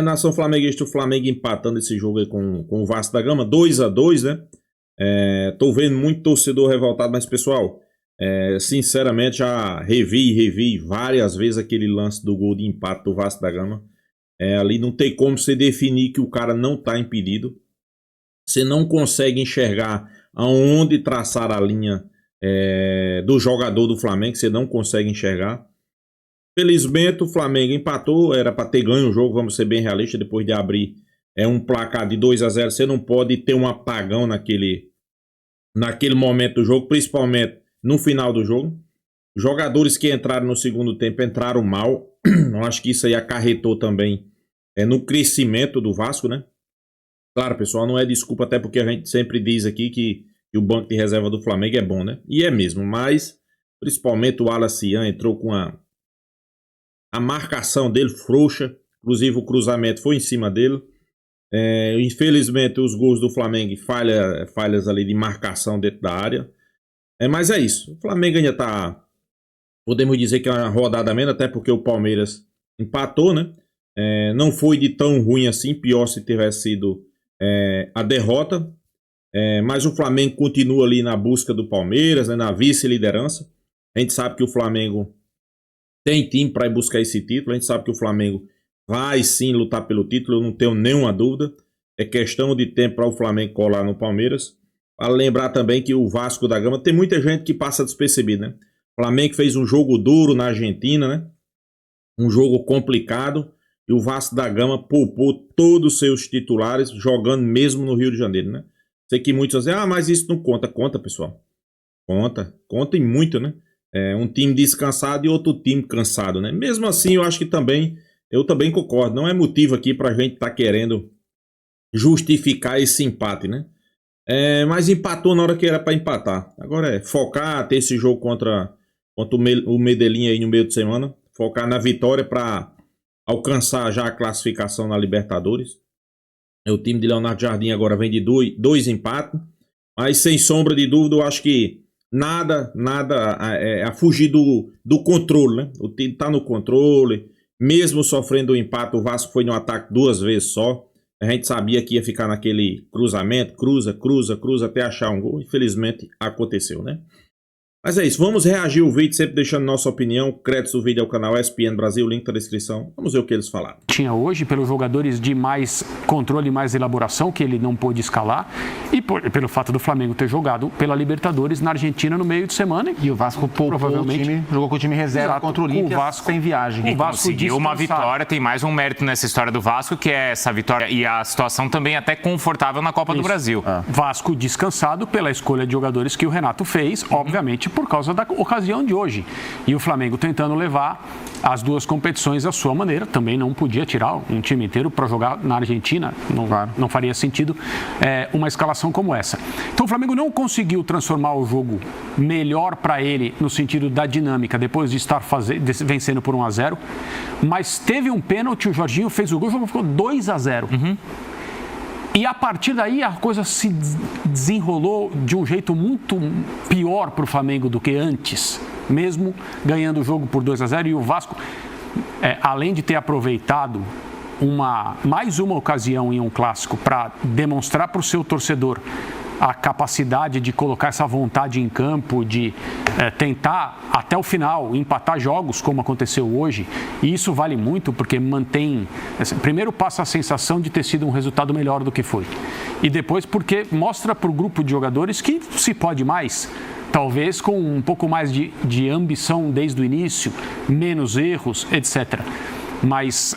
Nação flamenguista, o Flamengo empatando esse jogo aí com o Vasco da Gama, 2-2, né? Tô vendo muito torcedor revoltado, mas pessoal, sinceramente já revi várias vezes aquele lance do gol de empate do Vasco da Gama. Ali não tem como você definir que o cara não tá impedido. Você não consegue enxergar aonde traçar a linha do jogador do Flamengo, você não consegue enxergar. Felizmente o Flamengo empatou, era para ter ganho o jogo, vamos ser bem realistas, depois de abrir um placar de 2-0, você não pode ter um apagão naquele momento do jogo, principalmente no final do jogo. Jogadores que entraram no segundo tempo entraram mal, eu acho que isso aí acarretou também no crescimento do Vasco, né? Claro, pessoal, não é desculpa, até porque a gente sempre diz aqui que o banco de reserva do Flamengo é bom, né? E é mesmo, mas principalmente o Alacian entrou com a marcação dele frouxa, inclusive o cruzamento foi em cima dele. Infelizmente os gols do Flamengo, falhas ali de marcação dentro da área. Mas é isso, o Flamengo ainda tá, podemos dizer que é uma rodada menos, até porque o Palmeiras empatou, né? Não foi de tão ruim assim, pior se tivesse sido a derrota. Mas o Flamengo continua ali na busca do Palmeiras, né, na vice-liderança. A gente sabe que o Flamengo tem time para ir buscar esse título. A gente sabe que o Flamengo vai sim lutar pelo título, eu não tenho nenhuma dúvida. É questão de tempo para o Flamengo colar no Palmeiras. Para lembrar também que o Vasco da Gama, tem muita gente que passa despercebido, né? O Flamengo fez um jogo duro na Argentina, né? Um jogo complicado. E o Vasco da Gama poupou todos os seus titulares, jogando mesmo no Rio de Janeiro, né? Sei que muitos dizem, mas isso não conta. Conta, pessoal. Conta e muito, né? Um time descansado e outro time cansado, né? Mesmo assim, eu acho que eu também concordo. Não é motivo aqui pra gente estar querendo justificar esse empate, né? Mas empatou na hora que era pra empatar. Agora focar, ter esse jogo contra o Medellín aí no meio de semana. Focar na vitória pra alcançar já a classificação na Libertadores. O time de Leonardo Jardim agora vem de dois empates. Mas sem sombra de dúvida, eu acho que nada a fugir do controle, né? O time tá no controle. Mesmo sofrendo o empate, o Vasco foi no ataque 2 vezes só. A gente sabia que ia ficar naquele cruzamento, cruza até achar um gol. Infelizmente aconteceu, né? Mas é isso, vamos reagir ao vídeo, sempre deixando nossa opinião. Créditos do vídeo ao canal ESPN Brasil, link na descrição. Vamos ver o que eles falaram. Tinha hoje, pelos jogadores de mais controle e mais elaboração, que ele não pôde escalar, e pelo fato do Flamengo ter jogado pela Libertadores na Argentina no meio de semana. E o Vasco provavelmente jogou com o time reserva contra o Olímpia, sem viagem. O Vasco conseguiu uma vitória, tem mais um mérito nessa história do Vasco, que é essa vitória e a situação também até confortável na Copa do Brasil. Vasco descansado pela escolha de jogadores que o Renato fez, obviamente por causa da ocasião de hoje. E o Flamengo tentando levar as duas competições à sua maneira. Também não podia tirar um time inteiro para jogar na Argentina. Não faria sentido uma escalação como essa. Então o Flamengo não conseguiu transformar o jogo melhor para ele no sentido da dinâmica, depois de estar vencendo por 1-0. Mas teve um pênalti, o Jorginho fez o gol, o jogo ficou 2-0. E a partir daí a coisa se desenrolou de um jeito muito pior para o Flamengo do que antes, mesmo ganhando o jogo por 2-0. E o Vasco, além de ter aproveitado mais uma ocasião em um clássico para demonstrar para o seu torcedor a capacidade de colocar essa vontade em campo, de tentar até o final empatar jogos, como aconteceu hoje, e isso vale muito porque mantém, primeiro passa a sensação de ter sido um resultado melhor do que foi, e depois porque mostra para o grupo de jogadores que se pode mais, talvez com um pouco mais de ambição desde o início, menos erros, etc. Mas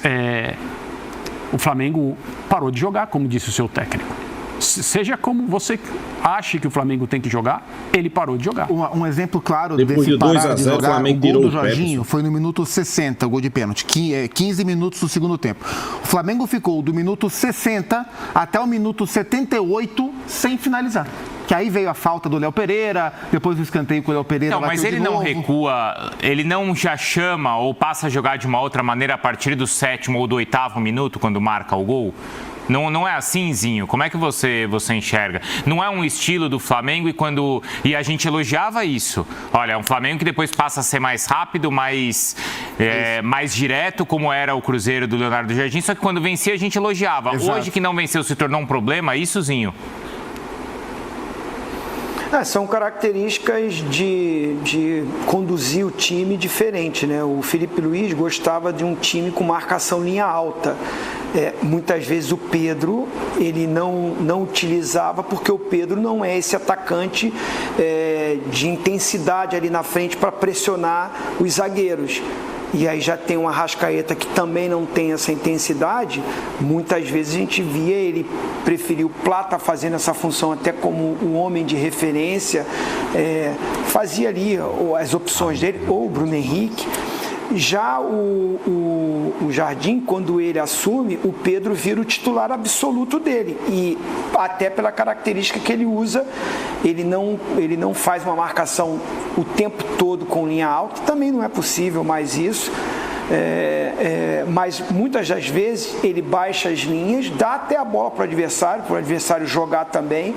o Flamengo parou de jogar, como disse o seu técnico. Seja como você acha que o Flamengo tem que jogar, ele parou de jogar. Um exemplo claro depois desse parar 2-0, de jogar, o gol do Jorginho pé, foi no minuto 60, o gol de pênalti, 15 minutos do segundo tempo. O Flamengo ficou do minuto 60 até o minuto 78 sem finalizar. Que aí veio a falta do Léo Pereira, depois o escanteio com o Léo Pereira. Não, mas ele não recua, ele não já chama ou passa a jogar de uma outra maneira a partir do 7º ou do 8º minuto, quando marca o gol? Não é assim, Zinho? Como é que você enxerga? Não é um estilo do Flamengo e a gente elogiava isso. Olha, é um Flamengo que depois passa a ser mais rápido, mais direto, como era o Cruzeiro do Leonardo Jardim, só que quando vencia a gente elogiava. Exato. Hoje que não venceu se tornou um problema, isso, Zinho? São características de conduzir o time diferente, né? O Felipe Luiz gostava de um time com marcação linha alta. Muitas vezes o Pedro ele não utilizava, porque o Pedro não é esse atacante de intensidade ali na frente para pressionar os zagueiros. E aí já tem um Arrascaeta que também não tem essa intensidade. Muitas vezes a gente via ele preferir o Plata fazendo essa função até como um homem de referência, fazia ali as opções dele, ou o Bruno Henrique. Já o Jardim, quando ele assume, o Pedro vira o titular absoluto dele. E até pela característica que ele usa, ele não faz uma marcação o tempo todo com linha alta, também não é possível mais isso. Mas muitas das vezes ele baixa as linhas, dá até a bola para o adversário jogar também.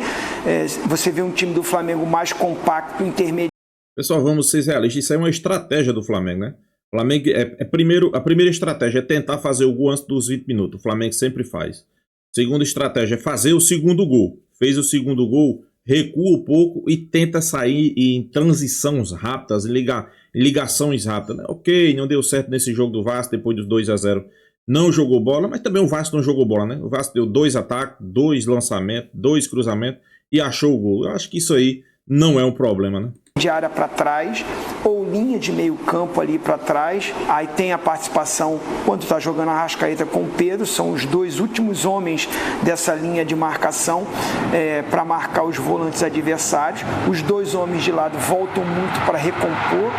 Você vê um time do Flamengo mais compacto, intermediário. Pessoal, vamos ser realistas, isso aí é uma estratégia do Flamengo, né? O Flamengo a primeira estratégia é tentar fazer o gol antes dos 20 minutos. O Flamengo sempre faz. Segunda estratégia é fazer o segundo gol. Fez o segundo gol, recua um pouco e tenta sair em transições rápidas, ligações rápidas. Ok, não deu certo nesse jogo do Vasco, depois dos 2-0. Não jogou bola, mas também o Vasco não jogou bola, né? O Vasco deu 2 ataques, 2 lançamentos, 2 cruzamentos e achou o gol. Eu acho que isso aí não é um problema, né? De área para trás, ou linha de meio campo ali para trás. Aí tem a participação, quando está jogando a Arrascaeta com o Pedro, são os 2 últimos homens dessa linha de marcação para marcar os volantes adversários. Os 2 homens de lado voltam muito para recompor.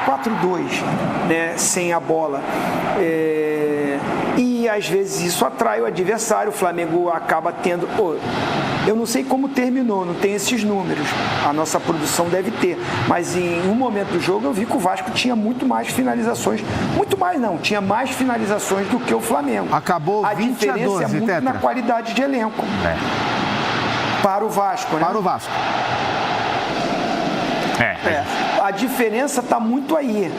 4-4-2, né, sem a bola. E às vezes isso atrai o adversário. O Flamengo acaba tendo... eu não sei como terminou, não tem esses números. A nossa produção deve ter. Mas em um momento do jogo eu vi que o Vasco tinha muito mais finalizações. Muito mais não, tinha mais finalizações do que o Flamengo. Acabou 20-12, a diferença é muito Tetra. na qualidade de elenco. Para o Vasco, né? Para o Vasco. A diferença está muito aí.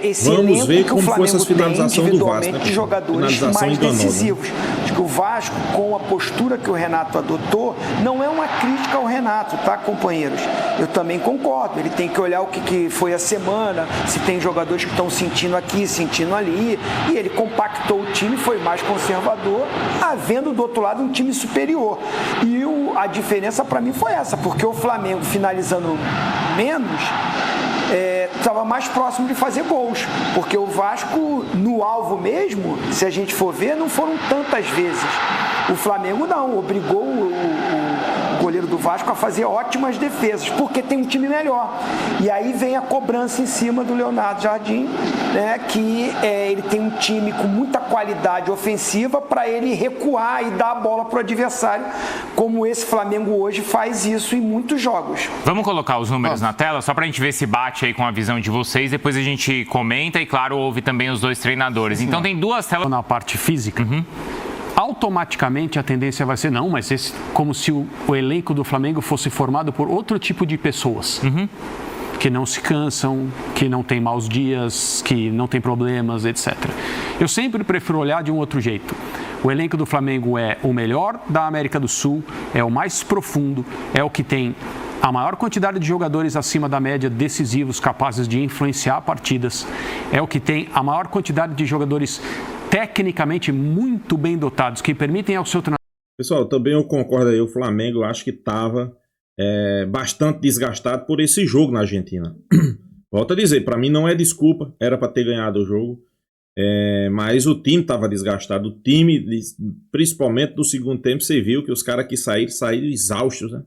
Esse Vamos elenco ver que o como foi Flamengo essa tem finalização do individualmente Vasco, né? de jogadores Finalização mais enganosa, decisivos. Acho que o Vasco, com a postura que o Renato adotou, não é uma crítica ao Renato, tá, companheiros? Eu também concordo. Ele tem que olhar o que foi a semana, se tem jogadores que estão sentindo aqui, sentindo ali, e ele compactou o time, foi mais conservador, havendo do outro lado um time superior. E a diferença para mim foi essa, porque o Flamengo finalizando menos estava mais próximo de fazer gols, porque o Vasco no alvo mesmo, se a gente for ver, não foram tantas vezes. O Flamengo não, obrigou o goleiro do Vasco a fazer ótimas defesas, porque tem um time melhor. E aí vem a cobrança em cima do Leonardo Jardim, né, que ele tem um time com muita qualidade ofensiva para ele recuar e dar a bola para o adversário, como esse Flamengo hoje faz isso em muitos jogos. Vamos colocar os números na tela, só para a gente ver se bate aí com a visão de vocês, depois a gente comenta e, claro, ouve também os 2 treinadores. Então tem 2 telas... Na parte física... automaticamente a tendência vai ser não, mas como se o elenco do Flamengo fosse formado por outro tipo de pessoas. Que não se cansam, que não tem maus dias, que não tem problemas, etc. Eu sempre prefiro olhar de um outro jeito. O elenco do Flamengo é o melhor da América do Sul, é o mais profundo, é o que tem a maior quantidade de jogadores acima da média decisivos, capazes de influenciar partidas, é o que tem a maior quantidade de jogadores tecnicamente muito bem dotados, que permitem ao seu treinador... Pessoal, também eu concordo aí, o Flamengo eu acho que estava bastante desgastado por esse jogo na Argentina. Volto a dizer, para mim não é desculpa, era para ter ganhado o jogo, mas o time estava desgastado, o time, principalmente no segundo tempo, você viu que os caras que saíram exaustos, né?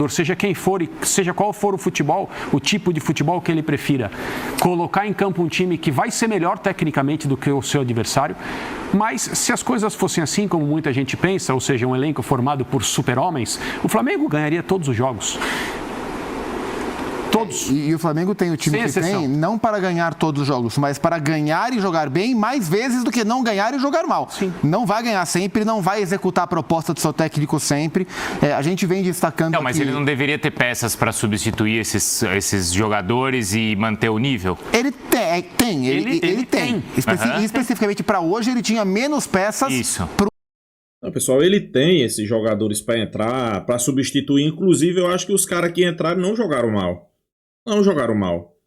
Seja quem for e seja qual for o futebol, o tipo de futebol que ele prefira, colocar em campo um time que vai ser melhor tecnicamente do que o seu adversário, mas se as coisas fossem assim como muita gente pensa, ou seja, um elenco formado por super-homens, o Flamengo ganharia todos os jogos. Todos. E o Flamengo tem o time Sem que exceção. tem, não para ganhar todos os jogos, mas para ganhar e jogar bem mais vezes do que não ganhar e jogar mal. Sim. Não vai ganhar sempre, não vai executar a proposta do seu técnico sempre. A gente vem destacando Não, mas ele não deveria ter peças para substituir esses jogadores e manter o nível? Ele tem. Ele tem. Especificamente para hoje, ele tinha menos peças. Isso. Não, pessoal, ele tem esses jogadores para entrar, para substituir. Inclusive, eu acho que os caras que entraram não jogaram mal. Não jogaram mal.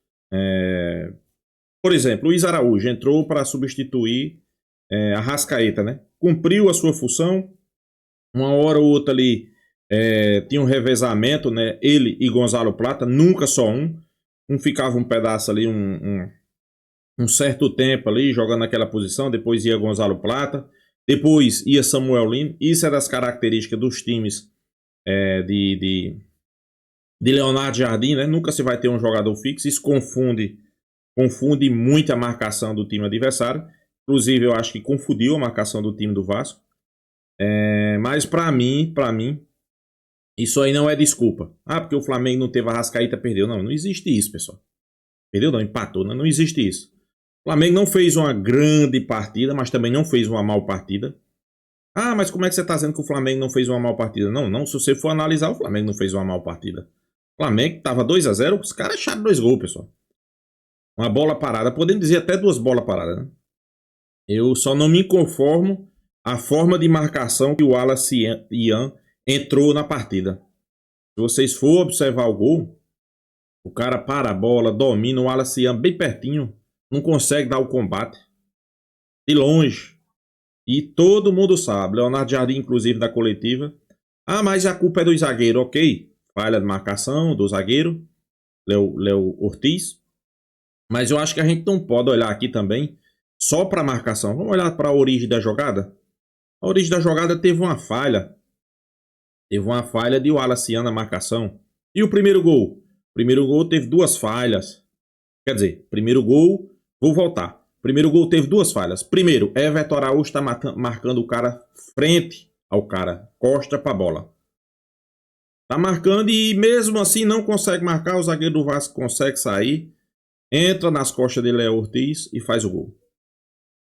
Por exemplo, o Luiz Araújo entrou para substituir a Arrascaeta, né? Cumpriu a sua função. Uma hora ou outra ali tinha um revezamento, né? Ele e Gonzalo Plata, nunca só um. Um ficava um pedaço ali, um certo tempo ali, jogando naquela posição. Depois ia Gonzalo Plata. Depois ia Samuel Lino. Isso é das características dos times de Leonardo Jardim, né? Nunca se vai ter um jogador fixo. Isso confunde muito a marcação do time adversário. Inclusive, eu acho que confundiu a marcação do time do Vasco. Mas para mim, isso aí não é desculpa. Porque o Flamengo não teve a Arrascaeta, perdeu. Não existe isso, pessoal. Perdeu não, empatou. Não existe isso. O Flamengo não fez uma grande partida, mas também não fez uma mal partida. Mas como é que você está dizendo que o Flamengo não fez uma mal partida? Não, se você for analisar, o Flamengo não fez uma mal partida. O Flamengo estava 2-0, os caras acharam 2 gols, pessoal. Uma bola parada, podemos dizer até 2 bolas paradas, né? Eu só não me conformo a forma de marcação que o Wallace Ian entrou na partida. Se vocês for observar o gol, o cara para a bola, domina o Wallace Ian bem pertinho. Não consegue dar o combate. De longe. E todo mundo sabe. Leonardo Jardim, inclusive, da coletiva. Mas a culpa é do zagueiro. Ok. Falha de marcação do zagueiro. Léo Ortiz. Mas eu acho que a gente não pode olhar aqui também só para a marcação. Vamos olhar para a origem da jogada? A origem da jogada teve uma falha. Teve uma falha de Wallace Ian na marcação. E o primeiro gol? O primeiro gol teve 2 falhas. Quer dizer, primeiro gol... Vou voltar. Primeiro gol teve 2 falhas. Primeiro, Everton Araújo está marcando o cara frente ao cara. Costa para a bola. Tá marcando e mesmo assim não consegue marcar. O zagueiro do Vasco consegue sair. Entra nas costas de Léo Ortiz e faz o gol.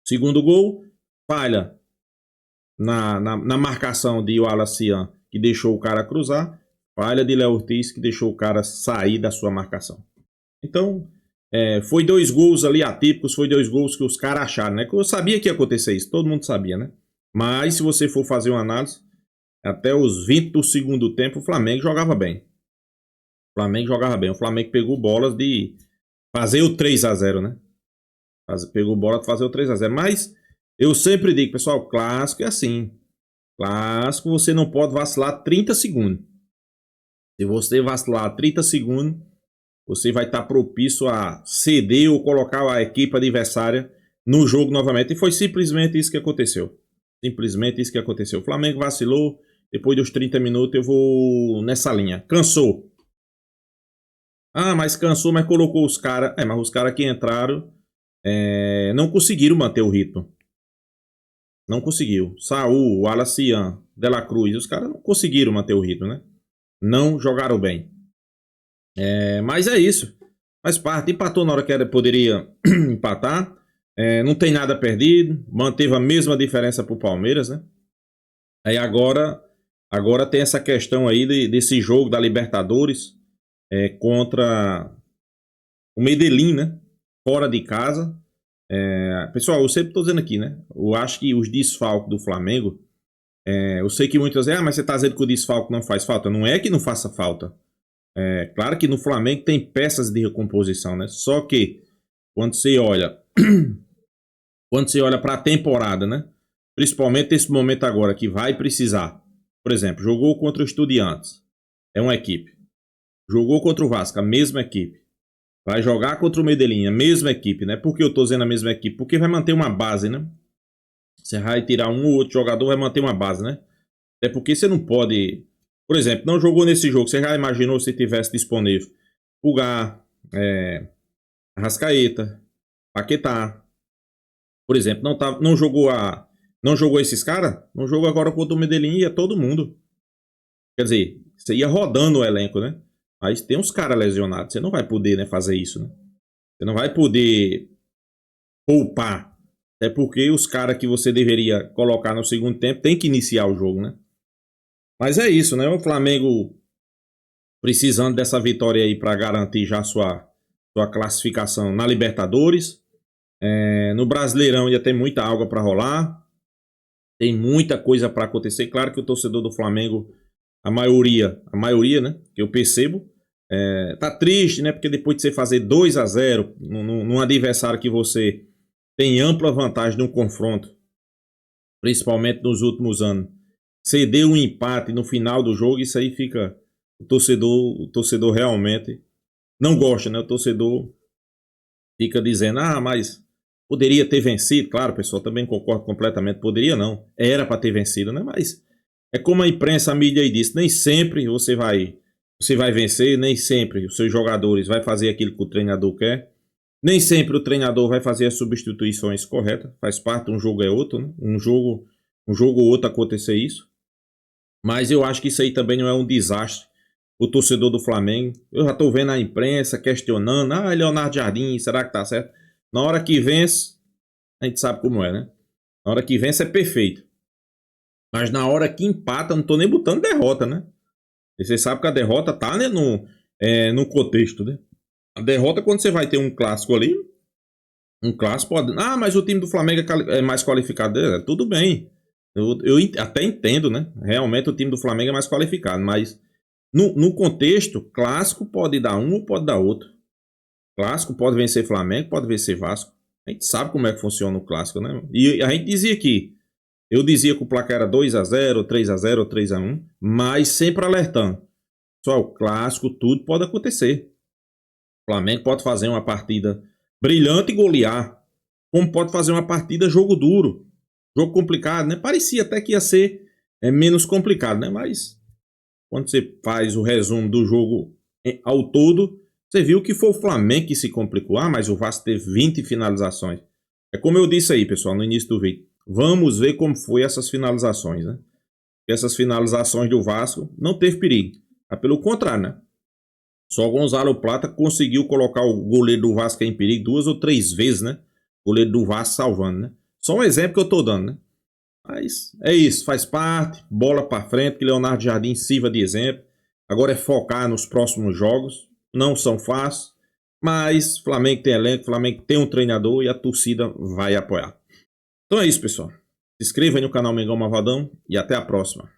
Segundo gol, falha na marcação de Wallace Ian, que deixou o cara cruzar. Falha de Léo Ortiz, que deixou o cara sair da sua marcação. Então... foi 2 gols ali atípicos, foi 2 gols que os caras acharam, né? Eu sabia que ia acontecer isso, todo mundo sabia, né? Mas se você for fazer uma análise, até os 20 do segundo tempo, o Flamengo jogava bem. O Flamengo pegou bolas de fazer o 3-0, né? Pegou bola de fazer o 3-0. Mas eu sempre digo, pessoal, clássico é assim. Clássico você não pode vacilar 30 segundos. Se você vacilar 30 segundos, você vai estar propício a ceder ou colocar a equipe adversária no jogo novamente. E foi simplesmente isso que aconteceu. O Flamengo vacilou. Depois dos 30 minutos eu vou nessa linha. Cansou. Mas cansou, mas colocou os caras. Mas os caras que entraram não conseguiram manter o ritmo. Não conseguiu. Saul, Wallace Ian, De La Cruz. Os caras não conseguiram manter o ritmo, né? Não jogaram bem. Mas é isso. Faz parte. Empatou na hora que poderia empatar. Não tem nada perdido. Manteve a mesma diferença para o Palmeiras, né? Aí agora tem essa questão aí desse jogo da Libertadores contra o Medellín, né? Fora de casa. Pessoal, eu sempre estou dizendo aqui, né? Eu acho que os desfalques do Flamengo. Eu sei que muitos dizem, mas você está dizendo que o desfalque não faz falta. Não é que não faça falta. Claro que no Flamengo tem peças de recomposição, né? Só que quando você olha para a temporada, né? Principalmente nesse momento agora que vai precisar. Por exemplo, jogou contra o Estudiantes, é uma equipe. Jogou contra o Vasco, a mesma equipe. Vai jogar contra o Medellín, a mesma equipe, né? Por que eu estou dizendo a mesma equipe? Porque vai manter uma base, né? Você vai tirar um ou outro jogador, vai manter uma base, né? É porque você não pode... Por exemplo, não jogou nesse jogo. Você já imaginou se tivesse disponível Pulgar, Arrascaeta, Paquetá. Por exemplo, não jogou esses caras? Não jogou agora contra o Medellín, ia todo mundo. Quer dizer, você ia rodando o elenco, né? Mas tem uns caras lesionados. Você não vai poder, né, fazer isso, né? Você não vai poder poupar. Até porque os caras que você deveria colocar no segundo tempo tem que iniciar o jogo, né? Mas é isso, né? O Flamengo precisando dessa vitória aí para garantir já sua classificação na Libertadores. No Brasileirão ainda tem muita água para rolar. Tem muita coisa para acontecer. Claro que o torcedor do Flamengo, a maioria, né, que eu percebo, tá triste, né, porque depois de você fazer 2-0 num adversário que você tem ampla vantagem no confronto, principalmente nos últimos anos, ceder um empate no final do jogo, isso aí fica... O torcedor realmente não gosta, né? O torcedor fica dizendo, mas poderia ter vencido. Claro, pessoal, também concordo completamente. Poderia não. Era para ter vencido, né? Mas é como a imprensa, a mídia aí disse, nem sempre você vai vencer, nem sempre os seus jogadores vai fazer aquilo que o treinador quer. Nem sempre o treinador vai fazer as substituições corretas. Faz parte, um jogo é outro, né? Um jogo ou outro acontecer isso. Mas eu acho que isso aí também não é um desastre. O torcedor do Flamengo, eu já estou vendo a imprensa questionando, Leonardo Jardim, será que tá certo? Na hora que vence, a gente sabe como é, né? Na hora que vence é perfeito. Mas na hora que empata, não estou nem botando derrota, né? E você sabe que a derrota tá, né, no contexto, né? A derrota quando você vai ter um clássico ali, um clássico pode... mas o time do Flamengo é mais qualificado. Tudo bem, eu até entendo, né? Realmente o time do Flamengo é mais qualificado, mas... No contexto, clássico pode dar um ou pode dar outro. Clássico pode vencer Flamengo, pode vencer Vasco. A gente sabe como é que funciona o clássico, né? E a gente dizia que... Eu dizia que o placar era 2-0, 3-0, 3-1, mas sempre alertando. Só o clássico, tudo pode acontecer. O Flamengo pode fazer uma partida brilhante e golear. Como pode fazer uma partida jogo duro. Jogo complicado, né? Parecia até que ia ser menos complicado, né? Mas... Quando você faz o resumo do jogo ao todo, você viu que foi o Flamengo que se complicou. Mas o Vasco teve 20 finalizações. É como eu disse aí, pessoal, no início do vídeo. Vamos ver como foi essas finalizações, né? Essas finalizações do Vasco não teve perigo. Pelo contrário, né? Só Gonzalo Plata conseguiu colocar o goleiro do Vasco em perigo 2 ou 3 vezes, né? O goleiro do Vasco salvando, né? Só um exemplo que eu tô dando, né? Mas é isso, faz parte, bola para frente, que Leonardo Jardim sirva de exemplo. Agora é focar nos próximos jogos, não são fáceis, mas Flamengo tem elenco, Flamengo tem um treinador e a torcida vai apoiar. Então é isso, pessoal. Se inscreva aí no canal Mengão Malvadão e até a próxima.